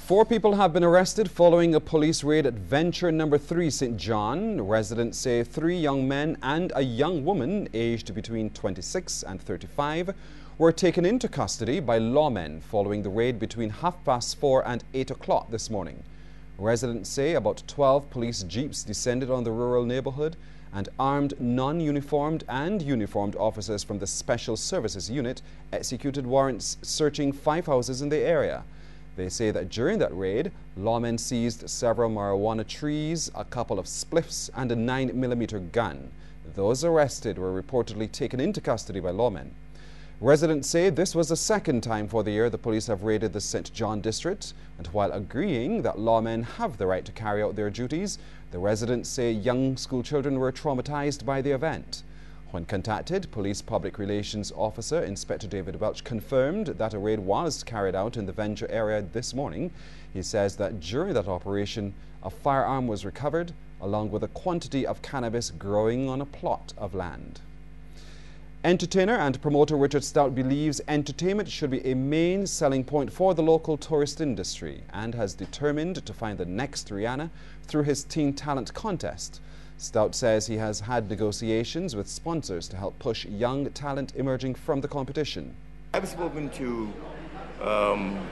4 people have been arrested following a police raid at Venture Number 3 St. John. Residents say 3 young men and a young woman aged between 26 and 35 were taken into custody by lawmen following the raid between 4:30 and 8 o'clock this morning. Residents say about 12 police jeeps descended on the rural neighborhood and armed non-uniformed and uniformed officers from the Special Services Unit executed warrants searching 5 houses in the area. They say that during that raid, lawmen seized several marijuana trees, a couple of spliffs, and a 9mm gun. Those arrested were reportedly taken into custody by lawmen. Residents say this was the second time for the year the police have raided the St. John district, and while agreeing that lawmen have the right to carry out their duties, the residents say young school children were traumatized by the event. When contacted, Police Public Relations Officer Inspector David Welch confirmed that a raid was carried out in the Venture area this morning. He says that during that operation, a firearm was recovered, along with a quantity of cannabis growing on a plot of land. Entertainer and promoter Richard Stout believes entertainment should be a main selling point for the local tourist industry and has determined to find the next Rihanna through his Teen Talent contest. Stout says he has had negotiations with sponsors to help push young talent emerging from the competition. I've spoken to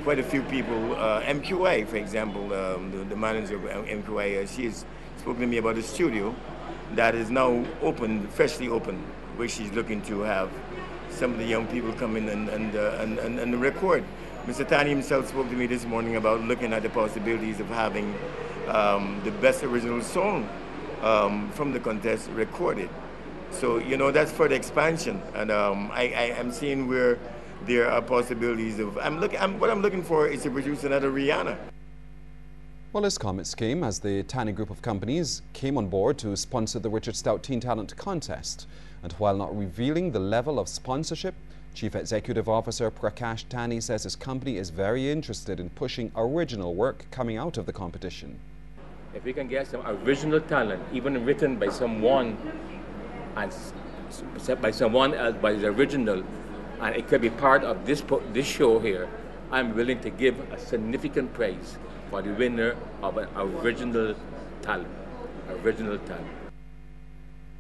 quite a few people. MQA, for example, the manager of MQA, she has spoken to me about a studio that is now open, freshly open, where she's looking to have some of the young people come in and record. Mr. Tani himself spoke to me this morning about looking at the possibilities of having the best original song from the contest recorded. So, you know, that's for the expansion. And I am seeing where there are possibilities of, what I'm looking for is to produce another Rihanna. Well, his comments came as the Tani group of companies came on board to sponsor the Richard Stout Teen Talent contest. And while not revealing the level of sponsorship, Chief Executive Officer Prakash Tani says his company is very interested in pushing original work coming out of the competition. If we can get some original talent, even written by someone and by someone else, by the original, and it could be part of this show here, I'm willing to give a significant prize for the winner of an original talent. Original talent.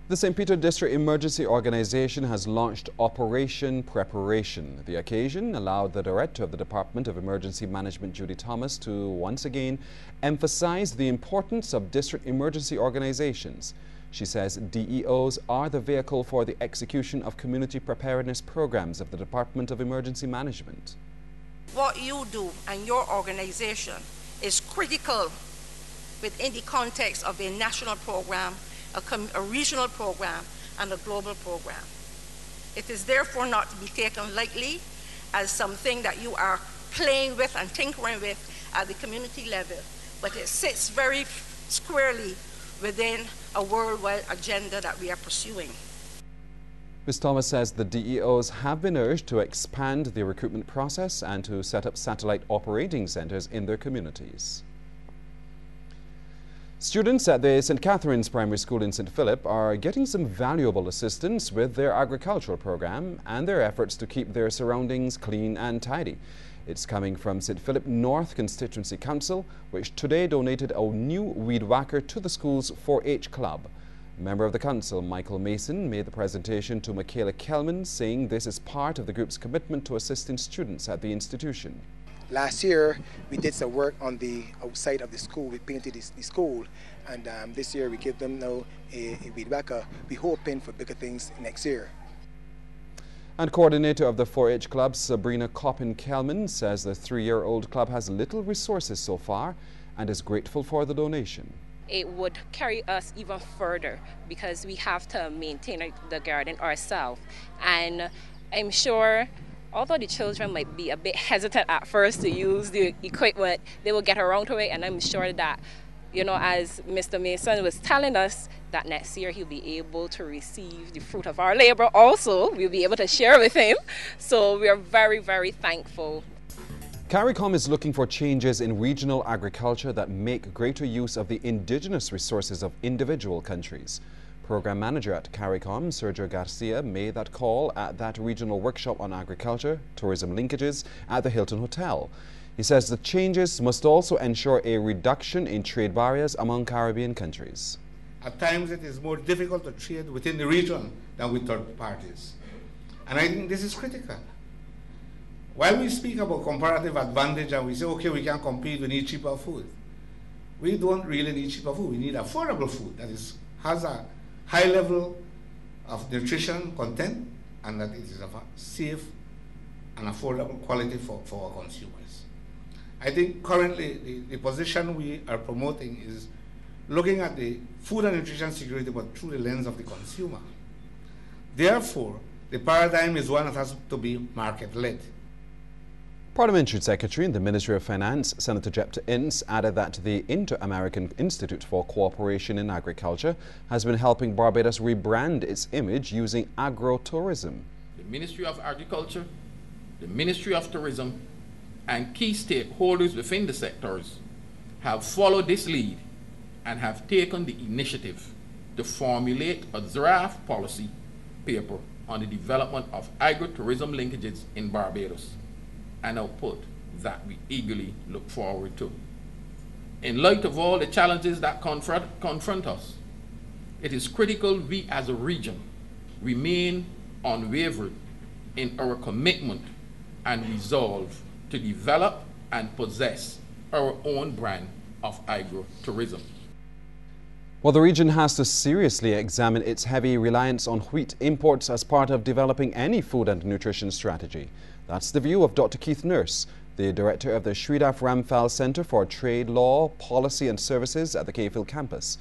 The St. Peter District Emergency Organization has launched Operation Preparation. The occasion allowed the Director of the Department of Emergency Management, Judy Thomas, to once again emphasize the importance of district emergency organizations. She says DEOs are the vehicle for the execution of community preparedness programs of the Department of Emergency Management. What you do and your organization is critical within the context of a national program, a regional program, and a global program. It is therefore not to be taken lightly as something that you are playing with and tinkering with at the community level, but it sits very squarely within a worldwide agenda that we are pursuing. Ms. Thomas says the DEOs have been urged to expand the recruitment process and to set up satellite operating centers in their communities. Students at the St. Catherine's Primary School in St. Philip are getting some valuable assistance with their agricultural program and their efforts to keep their surroundings clean and tidy. It's coming from St. Philip North Constituency Council, which today donated a new weed whacker to the school's 4-H club. A member of the council, Michael Mason, made the presentation to Michaela Kelman, saying this is part of the group's commitment to assisting students at the institution. Last year, we did some work on the outside of the school. We painted the school, and this year we give them now a weed whacker. We're hoping for bigger things next year. And coordinator of the 4-H club, Sabrina Coppin-Kelman, says the 3-year-old club has little resources so far and is grateful for the donation. It would carry us even further because we have to maintain the garden ourselves. And I'm sure although the children might be a bit hesitant at first to use the equipment, they will get around to it, and I'm sure that, you know, as Mr. Mason was telling us, that next year he'll be able to receive the fruit of our labor also. We'll be able to share with him. So we are very, very thankful. CARICOM is looking for changes in regional agriculture that make greater use of the indigenous resources of individual countries. Program Manager at CARICOM, Sergio Garcia, made that call at that regional workshop on agriculture, tourism linkages at the Hilton Hotel. He says the changes must also ensure a reduction in trade barriers among Caribbean countries. At times it is more difficult to trade within the region than with third parties. And I think this is critical. While we speak about comparative advantage and we say, okay, we can compete, we need cheaper food. We don't really need cheaper food. We need affordable food that has a high level of nutrition content and that it is of a safe and affordable quality for our consumers. I think currently the position we are promoting is looking at the food and nutrition security but through the lens of the consumer. Therefore, the paradigm is one that has to be market-led. Parliamentary Secretary in the Ministry of Finance, Senator Jepta Ince, added that the Inter-American Institute for Cooperation in Agriculture has been helping Barbados rebrand its image using agro-tourism. The Ministry of Agriculture, the Ministry of Tourism, and key stakeholders within the sectors have followed this lead and have taken the initiative to formulate a draft policy paper on the development of agro-tourism linkages in Barbados, an output that we eagerly look forward to. In light of all the challenges that confront us, it is critical we as a region remain unwavering in our commitment and resolve to develop and possess our own brand of agro-tourism. Well, the region has to seriously examine its heavy reliance on wheat imports as part of developing any food and nutrition strategy. That's the view of Dr. Keith Nurse, the director of the Sridhar Ramphal Center for Trade Law, Policy and Services at the Cayfield campus.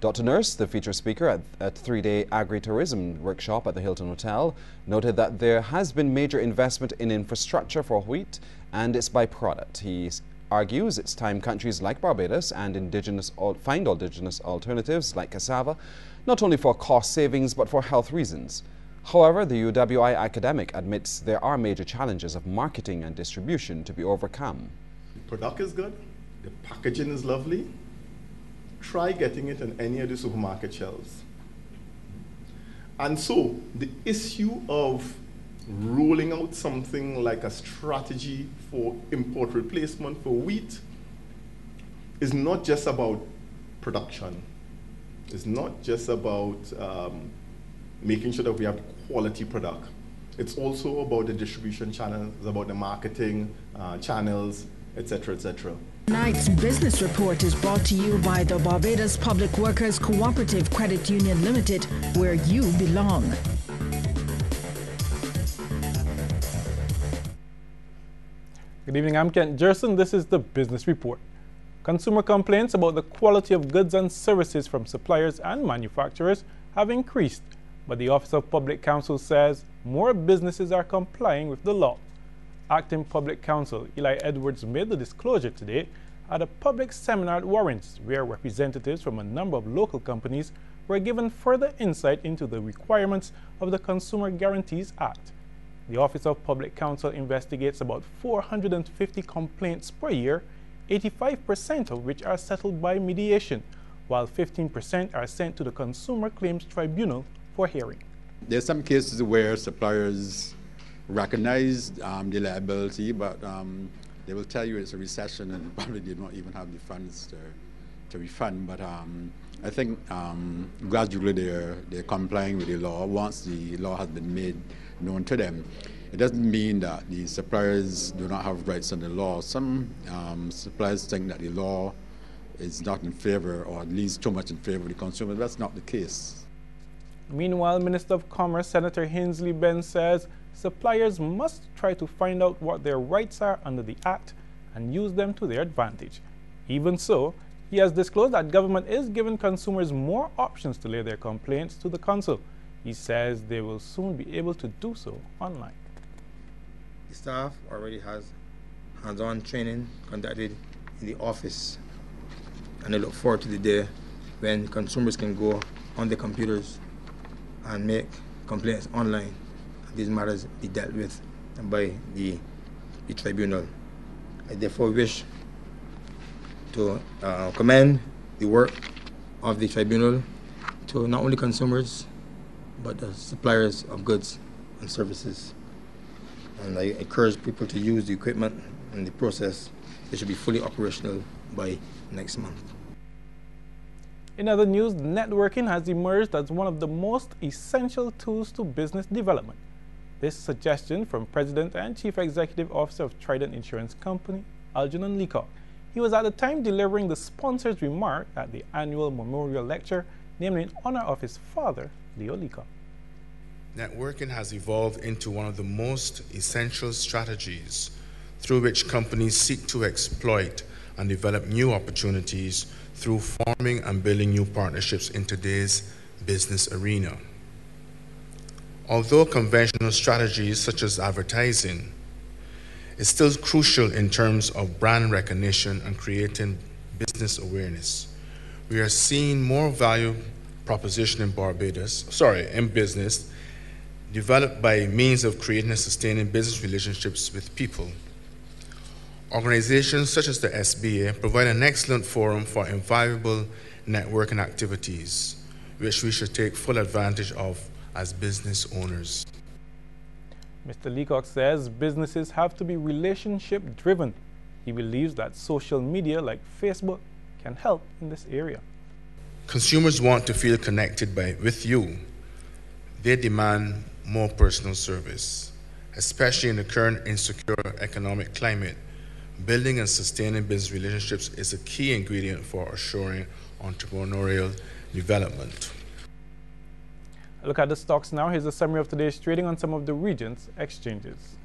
Dr. Nurse, the featured speaker at a three-day agri-tourism workshop at the Hilton Hotel, noted that there has been major investment in infrastructure for wheat and its byproduct. He argues it's time countries like Barbados and find indigenous alternatives like cassava, not only for cost savings but for health reasons. However, the UWI academic admits there are major challenges of marketing and distribution to be overcome. The product is good, the packaging is lovely. Try getting it on any of the supermarket shelves. And so the issue of rolling out something like a strategy for import replacement for wheat is not just about production. It's not just about making sure that we have quality product. It's also about the distribution channels, it's about the marketing channels, etc., etc. Tonight's business report is brought to you by the Barbados Public Workers Cooperative Credit Union Limited, where you belong. Good evening, I'm Kent Jerson. This is the Business Report. Consumer complaints about the quality of goods and services from suppliers and manufacturers have increased, but the Office of Public Counsel says more businesses are complying with the law. Acting Public Counsel Eli Edwards made the disclosure today at a public seminar at Warrens, where representatives from a number of local companies were given further insight into the requirements of the Consumer Guarantees Act. The Office of Public Counsel investigates about 450 complaints per year, 85% of which are settled by mediation, while 15% are sent to the Consumer Claims Tribunal for hearing. There are some cases where suppliers recognize the liability, but they will tell you it's a recession and probably they don't even have the funds to refund. But I think gradually they're complying with the law once the law has been made known to them. It doesn't mean that the suppliers do not have rights under the law. Some suppliers think that the law is not in favor, or at least too much in favor of the consumer. That's not the case. Meanwhile, Minister of Commerce Senator Hinsley Benz says suppliers must try to find out what their rights are under the Act and use them to their advantage. Even so, he has disclosed that government is giving consumers more options to lay their complaints to the Council. He says they will soon be able to do so online. The staff already has hands-on training conducted in the office, and I look forward to the day when consumers can go on the computers and make complaints online. These matters be dealt with by the tribunal. I therefore wish to commend the work of the tribunal to not only consumers but the suppliers of goods and services. And I encourage people to use the equipment in the process, it should be fully operational by next month. In other news, networking has emerged as one of the most essential tools to business development. This suggestion from President and Chief Executive Officer of Trident Insurance Company, Algernon Leacock. He was at the time delivering the sponsor's remark at the annual memorial lecture, namely in honor of his father, Leo Leacock. Networking has evolved into one of the most essential strategies through which companies seek to exploit and develop new opportunities through forming and building new partnerships in today's business arena. Although conventional strategies such as advertising is still crucial in terms of brand recognition and creating business awareness, we are seeing more value proposition in business developed by means of creating and sustaining business relationships with people. Organizations such as the SBA provide an excellent forum for invaluable networking activities, which we should take full advantage of as business owners. Mr. Leacock says businesses have to be relationship-driven. He believes that social media like Facebook can help in this area. Consumers want to feel connected with you. They demand more personal service, especially in the current insecure economic climate. Building and sustaining business relationships is a key ingredient for assuring entrepreneurial development. Look at the stocks now. Here's a summary of today's trading on some of the region's exchanges.